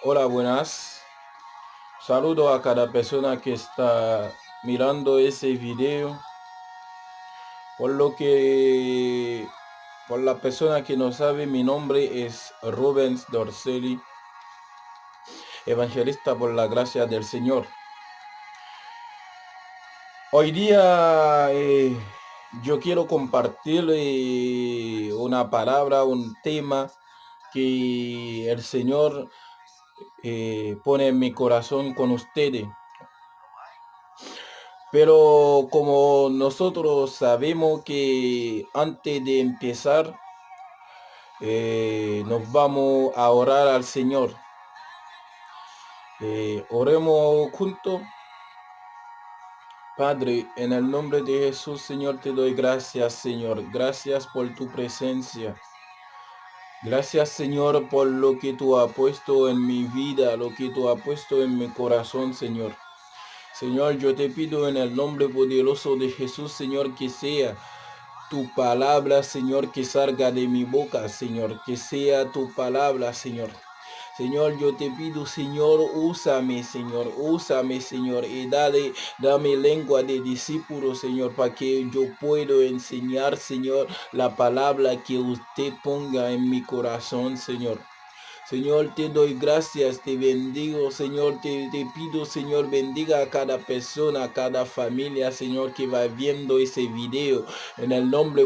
Hola, buenas. Saludo a cada persona que está mirando ese video. Por la persona que no sabe, mi nombre es Rubens Dorcelli, evangelista por la gracia del Señor. Hoy día yo quiero compartir una palabra, un tema que el Señor pone en mi corazón con ustedes. Pero como nosotros sabemos que antes de empezar, nos vamos a orar al Señor. Oremos juntos. Padre, en el nombre de Jesús, Señor, te doy gracias, Señor. Gracias por tu presencia. Gracias, Señor, por lo que tú has puesto en mi vida, lo que tú has puesto en mi corazón, Señor. Señor, yo te pido en el nombre poderoso de Jesús, Señor, que sea tu palabra, Señor, que salga de mi boca, Señor, que sea tu palabra, Señor. Señor, yo te pido, Señor, úsame, Señor, y dame lengua de discípulo, Señor, para que yo pueda enseñar, Señor, la palabra que usted ponga en mi corazón, Señor. Señor, te doy gracias, te bendigo, Señor, te pido, Señor, bendiga a cada persona, a cada familia, Señor, que va viendo ese video. En el nombre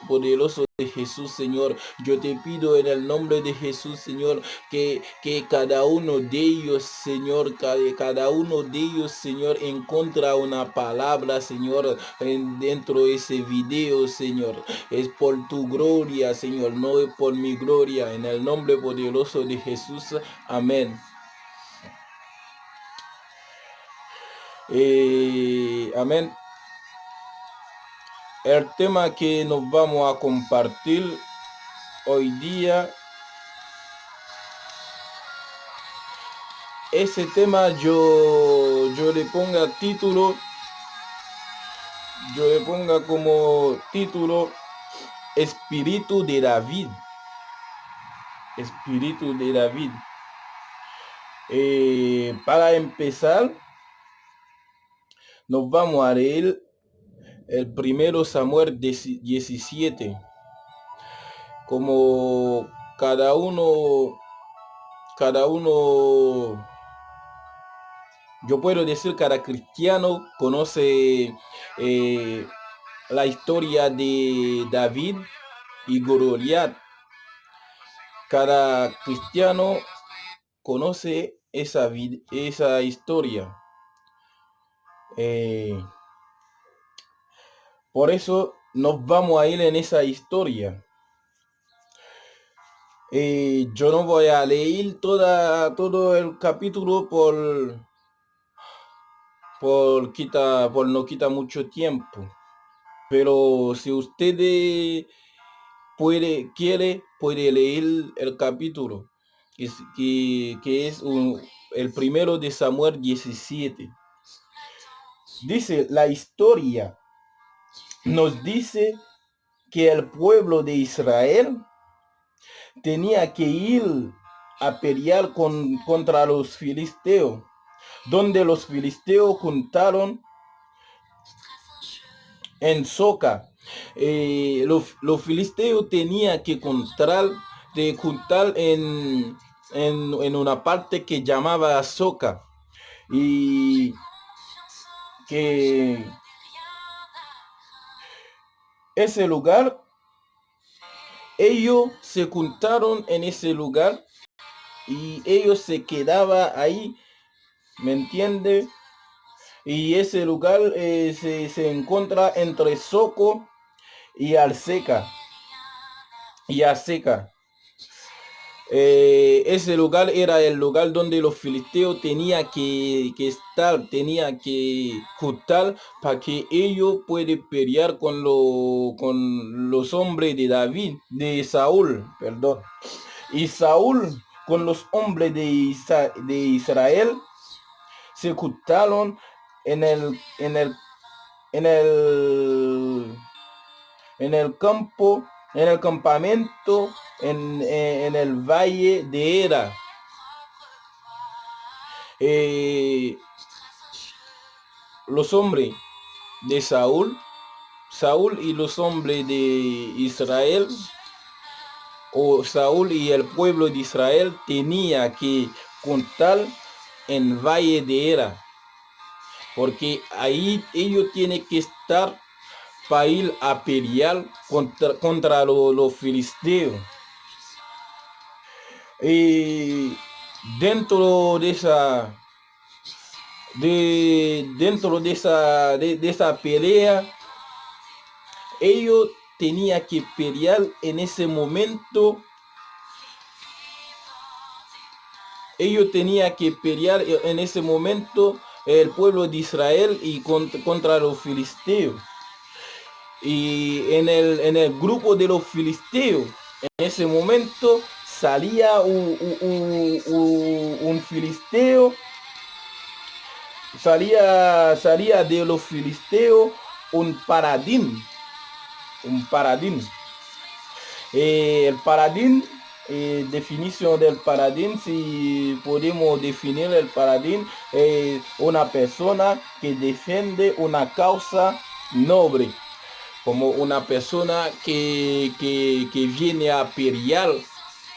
poderoso de Jesús, Señor, yo te pido en el nombre de Jesús, Señor, que cada uno de ellos, Señor, cada uno de ellos, Señor, encuentra una palabra, Señor, dentro de ese video, Señor. Es por tu gloria, Señor, no es por mi gloria. En el nombre poderoso de Jesús, amén. Amén. El tema que nos vamos a compartir hoy día, ese tema yo le ponga título, yo le ponga como título Espíritu de David. Espíritu de David. Para empezar, nos vamos a leer el primero Samuel 17. Como cada uno, yo puedo decir, cada cristiano conoce la historia de David y Goliat. Cada cristiano conoce esa historia. Por eso nos vamos a ir en esa historia. Yo no voy a leer todo el capítulo por no quita mucho tiempo. Pero si usted puede leer el capítulo, que es el primero de Samuel 17. Dice, la historia nos dice que el pueblo de Israel tenía que ir a pelear contra los filisteos, donde los filisteos juntaron en Soca. Los filisteos tenían que juntar en una parte que llamaba Soca, y que ese lugar, ellos se juntaron en ese lugar y ellos se quedaban ahí, ¿me entiende? Y ese lugar se encuentra entre Soco y Alseca. Ese lugar era el lugar donde los filisteos tenían que estar, tenían que juntar para que ellos puedan pelear con los hombres de David, de Saúl, perdón. Y Saúl con los hombres de Israel se juntaron en el campo, en el campamento, en el valle de Era. los hombres de Saúl y los hombres de Israel, o Saúl y el pueblo de Israel, tenía que contar en Valle de Era, porque ahí ellos tienen que estar para ir a pelear contra los filisteos. Y dentro de esa pelea, ellos tenían que pelear en ese momento. El pueblo de Israel y contra los filisteos. Y en el grupo de los filisteos, en ese momento salía un filisteo, salía de los filisteos un paradín. El paradín, definición del paradín, si podemos definir el paradín, una persona que defiende una causa noble, como una persona que viene a pelear,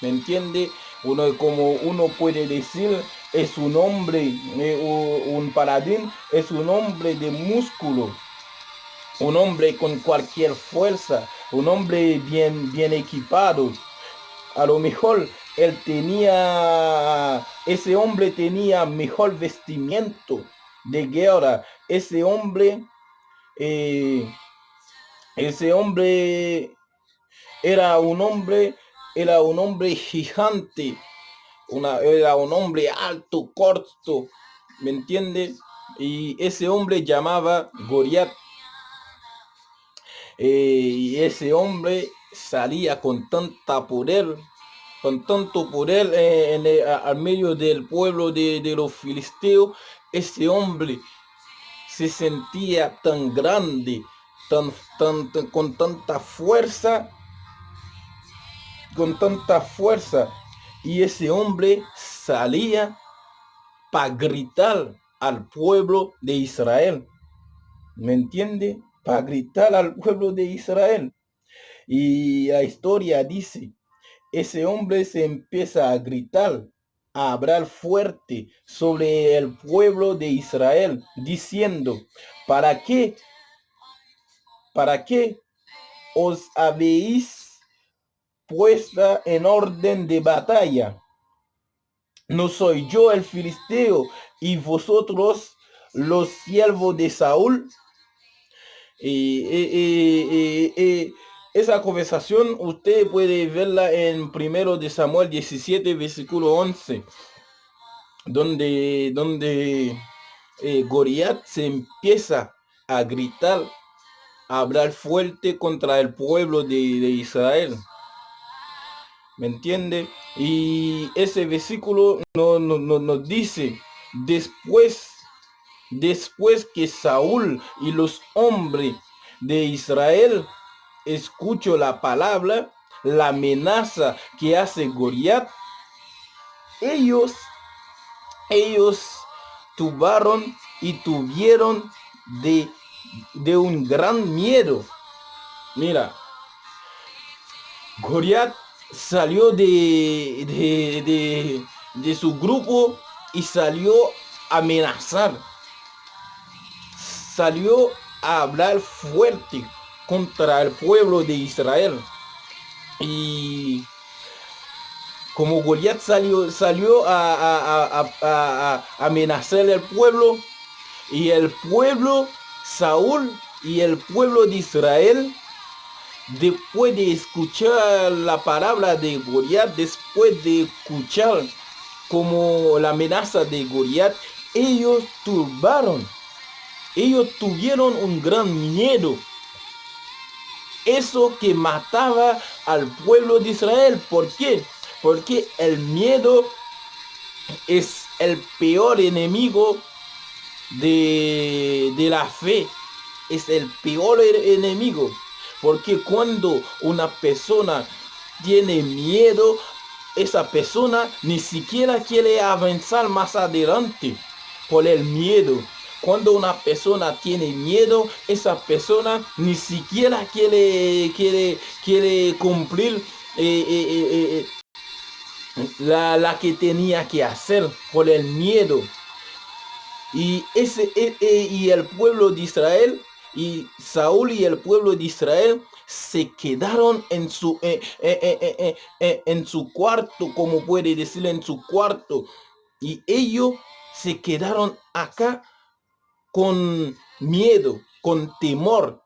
¿me entiende? Como uno puede decir, es un hombre, un paladín es un hombre de músculo, un hombre con cualquier fuerza, un hombre bien equipado. A lo mejor ese hombre tenía mejor vestimiento de guerra. Ese hombre era un hombre gigante, era un hombre alto, corto, ¿me entiende? Y ese hombre llamaba Goliat. Y ese hombre salía con tanto poder al medio del pueblo de los filisteos. Ese hombre se sentía tan grande, con tanta fuerza, y ese hombre salía para gritar al pueblo de Israel, ¿me entiende? Para gritar al pueblo de Israel. Y la historia dice, ese hombre se empieza a gritar, a hablar fuerte sobre el pueblo de Israel, diciendo, ¿para qué os habéis puesta en orden de batalla? ¿No soy yo el filisteo y vosotros los siervos de Saúl? Esa conversación usted puede verla en 1 de Samuel 17, versículo 11, donde Goliat se empieza a gritar, a hablar fuerte contra el pueblo de Israel, ¿me entiende? Y ese versículo nos dice, después que Saúl y los hombres de Israel escuchó la palabra, la amenaza que hace Goliat, ellos tuvieron de un gran miedo. Mira, Goliat salió de su grupo y salió a amenazar, salió a hablar fuerte contra el pueblo de Israel. Y como Goliat salió a amenazar al pueblo, y el pueblo, Saúl y el pueblo de Israel, después de escuchar la palabra de Goliat, después de escuchar como la amenaza de Goliat, ellos tuvieron un gran miedo. Eso que mataba al pueblo de Israel. ¿Por qué? Porque el miedo es el peor enemigo de la fe. Es el peor enemigo. Porque cuando una persona tiene miedo, esa persona ni siquiera quiere avanzar más adelante por el miedo. Cuando una persona tiene miedo, esa persona ni siquiera quiere cumplir la que tenía que hacer por el miedo. Y el pueblo de Israel, y Saúl y el pueblo de Israel se quedaron en su cuarto, como puede decir, en su cuarto. Y ellos se quedaron acá con miedo, con temor.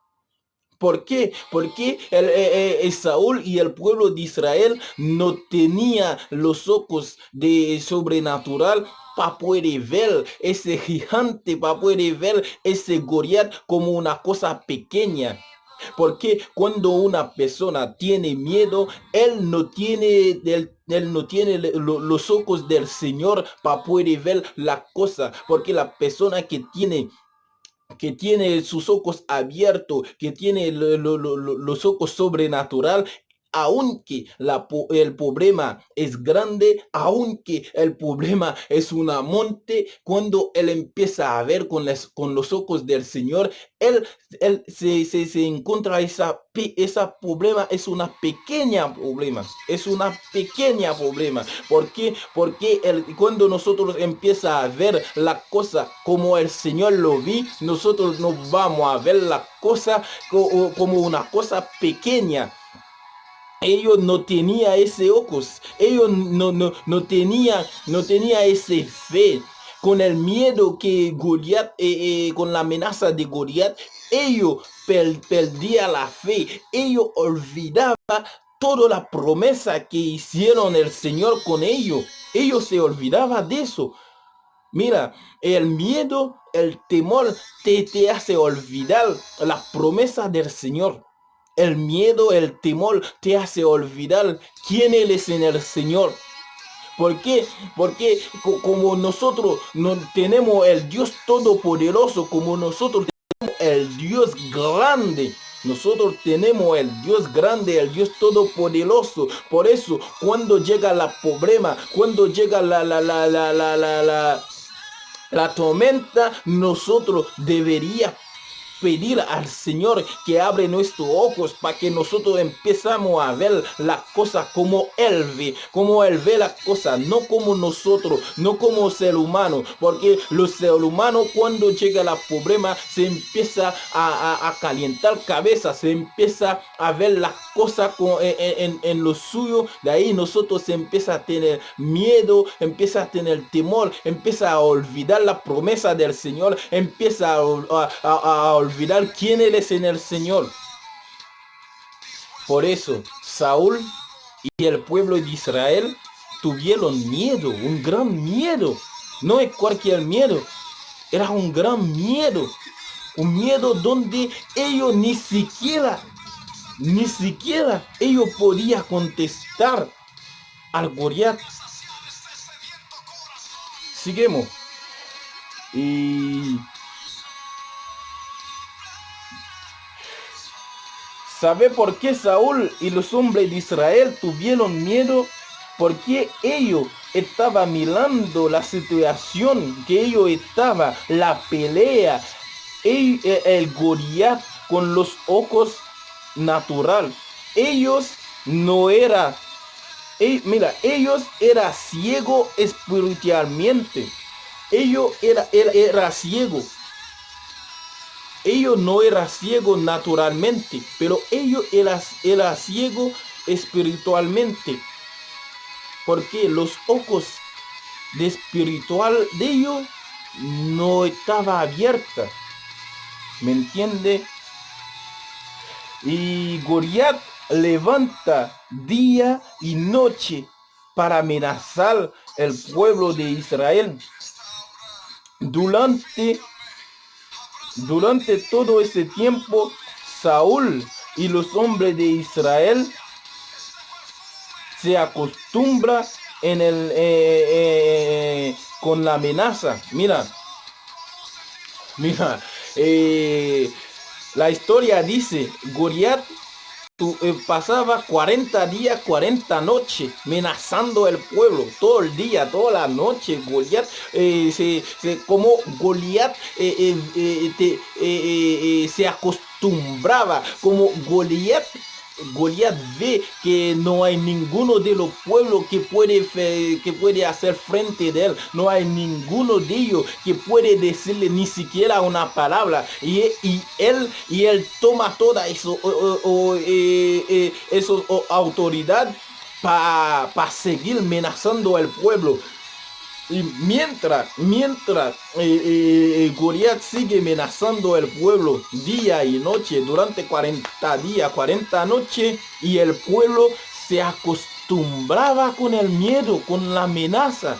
¿Por qué? Porque Saúl y el pueblo de Israel no tenía los ojos de sobrenatural para poder ver ese gigante, para poder ver ese Goliat como una cosa pequeña. Porque cuando una persona tiene miedo, él no tiene los ojos del Señor para poder ver la cosa. Porque la persona que tiene sus ojos abiertos, que tiene los ojos sobrenatural, aunque el problema es grande, aunque el problema es una monte, cuando él empieza a ver con los ojos del Señor, él se encuentra esa problema, es una pequeña problema, ¿Por qué? Porque cuando nosotros empieza a ver la cosa como el Señor lo vi, nosotros no vamos a ver la cosa como una cosa pequeña. Ellos no tenían ese ojos, ellos no tenían ese fe. Con el miedo que Goliat, con la amenaza de Goliat, ellos perdían la fe, ellos olvidaban toda la promesa que hicieron el Señor con ellos. Ellos se olvidaban de eso. Mira, el miedo, el temor te hace olvidar la promesa del Señor. El miedo, el temor te hace olvidar quién eres en el Señor. ¿Por qué? Porque como nosotros no tenemos el Dios todopoderoso, como nosotros tenemos el Dios grande, nosotros tenemos el Dios grande, el Dios todopoderoso. Por eso, cuando llega la problema, cuando llega la tormenta, nosotros deberíamos pedir al Señor que abre nuestros ojos para que nosotros empezamos a ver la cosa como Él ve la cosa, no como nosotros, no como ser humano, porque los seres humanos cuando llega el problema se empieza a calentar cabeza, se empieza a ver las cosas en lo suyo, de ahí nosotros se empieza a tener miedo, empieza a tener temor, empieza a olvidar la promesa del Señor, empieza a olvidar quién eres en el Señor. Por eso Saúl y el pueblo de Israel tuvieron miedo, un gran miedo. No es cualquier miedo, era un gran miedo. Un miedo donde ellos ni siquiera ellos podían contestar al Goliat. Seguimos. Y ¿sabe por qué Saúl y los hombres de Israel tuvieron miedo? Porque ellos estaban mirando la situación que ellos estaban, la pelea, el Goliat con los ojos natural. Ellos no eran, ellos eran ciegos espiritualmente. Ellos era ciego. Ellos no eran ciegos naturalmente, pero ellos eran ciegos espiritualmente. Porque los ojos de espiritual de ellos no estaban abiertos. ¿Me entiende? Y Goliat levanta día y noche para amenazar el pueblo de Israel. Durante todo ese tiempo, Saúl y los hombres de Israel se acostumbran con la amenaza. Mira, la historia dice, Goliat pasaba 40 días, 40 noches amenazando el pueblo, todo el día, toda la noche. Goliat, como Goliat se acostumbraba, como Goliat ve que no hay ninguno de los pueblos que puede hacer frente de él. No hay ninguno de ellos que puede decirle ni siquiera una palabra. Y él toma toda eso, autoridad para seguir amenazando al pueblo. Y mientras Goliat sigue amenazando el pueblo día y noche durante 40 días, 40 noches, y el pueblo se acostumbraba con el miedo, con la amenaza.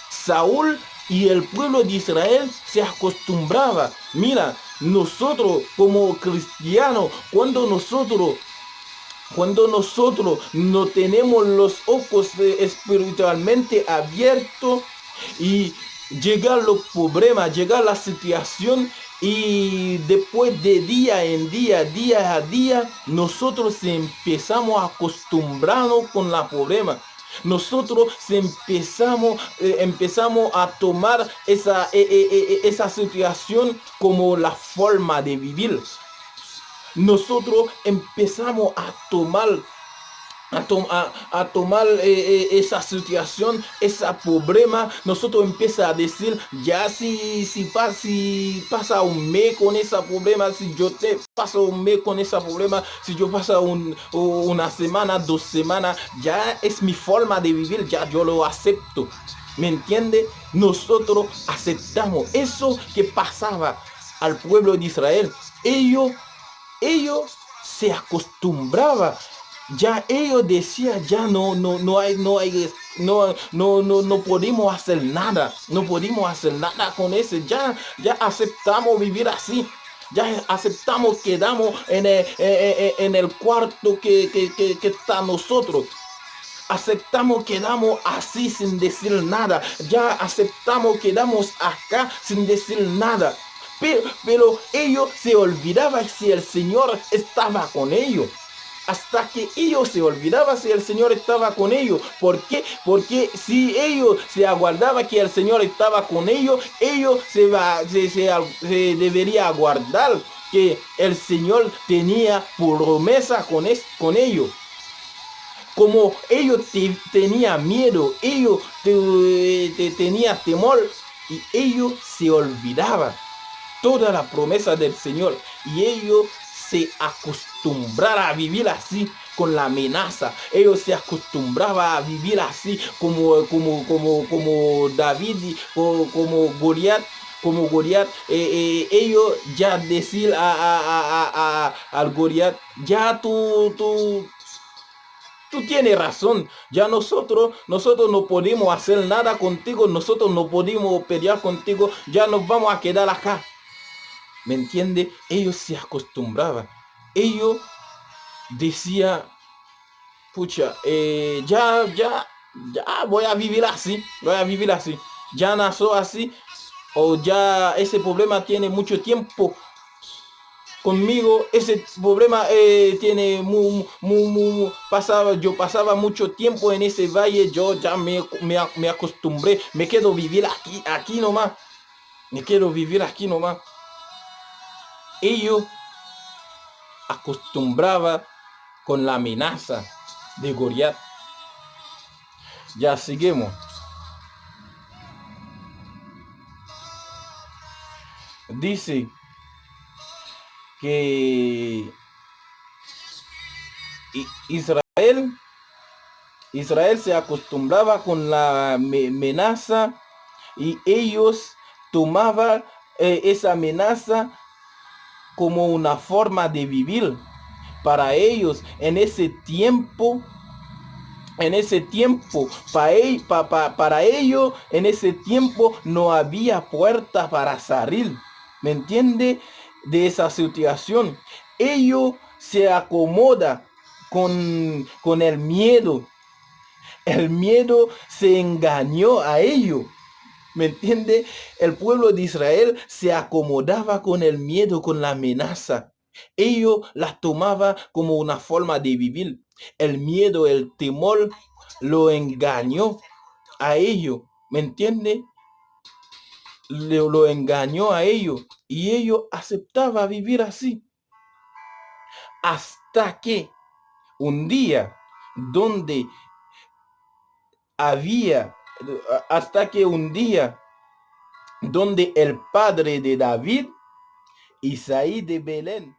Saúl y el pueblo de Israel se acostumbraba. Mira, nosotros como cristianos, cuando nosotros no tenemos los ojos espiritualmente abiertos, y llega los problemas, llega la situación, y después de día en día, día a día, nosotros empezamos a acostumbrarnos con la problema. Nosotros empezamos a tomar esa situación como la forma de vivir. Nosotros empezamos a tomar esa situación, ese problema. Nosotros empezamos a decir, ya si pasa un mes con ese problema, si yo te paso un mes con ese problema, si yo paso una semana, 2 semanas, ya es mi forma de vivir, ya yo lo acepto. ¿Me entiende? Nosotros aceptamos eso que pasaba al pueblo de Israel. Ellos se acostumbraban. Ya ellos decían, ya no podemos hacer nada, no podemos hacer nada con eso, ya aceptamos vivir así, ya aceptamos, quedamos en el cuarto que está nosotros. Aceptamos, quedamos así sin decir nada, ya aceptamos, quedamos acá sin decir nada. Pero ellos se olvidaban si el Señor estaba con ellos. Hasta que ellos se olvidaban si el Señor estaba con ellos. ¿Por qué? Porque si ellos se aguardaban que el Señor estaba con ellos, se debería aguardar que el Señor tenía promesa con ellos. Como ellos tenían miedo, ellos tenían temor, y ellos se olvidaban toda la promesa del Señor, y ellos se acostumbraron a vivir así con la amenaza. Ellos se acostumbraban a vivir así como David, como Goliat. Ellos ya decir al Goliat, ya tú tienes razón, ya nosotros no podemos hacer nada contigo, nosotros no podemos pelear contigo, ya nos vamos a quedar acá. ¿Me entiende? Ellos se acostumbraban. Ellos decían, pucha, ya voy a vivir así. Ya nació así, o ya ese problema tiene mucho tiempo conmigo. Ese problema tiene yo pasaba mucho tiempo en ese valle, yo ya me acostumbré, me quedo vivir aquí nomás. Ellos acostumbraban con la amenaza de Goliat. Ya seguimos. Dice que Israel se acostumbraba con la amenaza, y ellos tomaban esa amenaza como una forma de vivir. Para ellos, en ese tiempo, para ellos, en ese tiempo no había puerta para salir. ¿Me entiende? De esa situación. Ellos se acomodan con el miedo. El miedo se engañó a ellos. ¿Me entiende? El pueblo de Israel se acomodaba con el miedo, con la amenaza. Ellos las tomaban como una forma de vivir. El miedo, el temor lo engañó a ellos, ¿me entiende? Lo engañó a ellos y ellos aceptaban vivir así. Hasta que un día donde había, hasta que un día donde el padre de David, Isaí de Belén,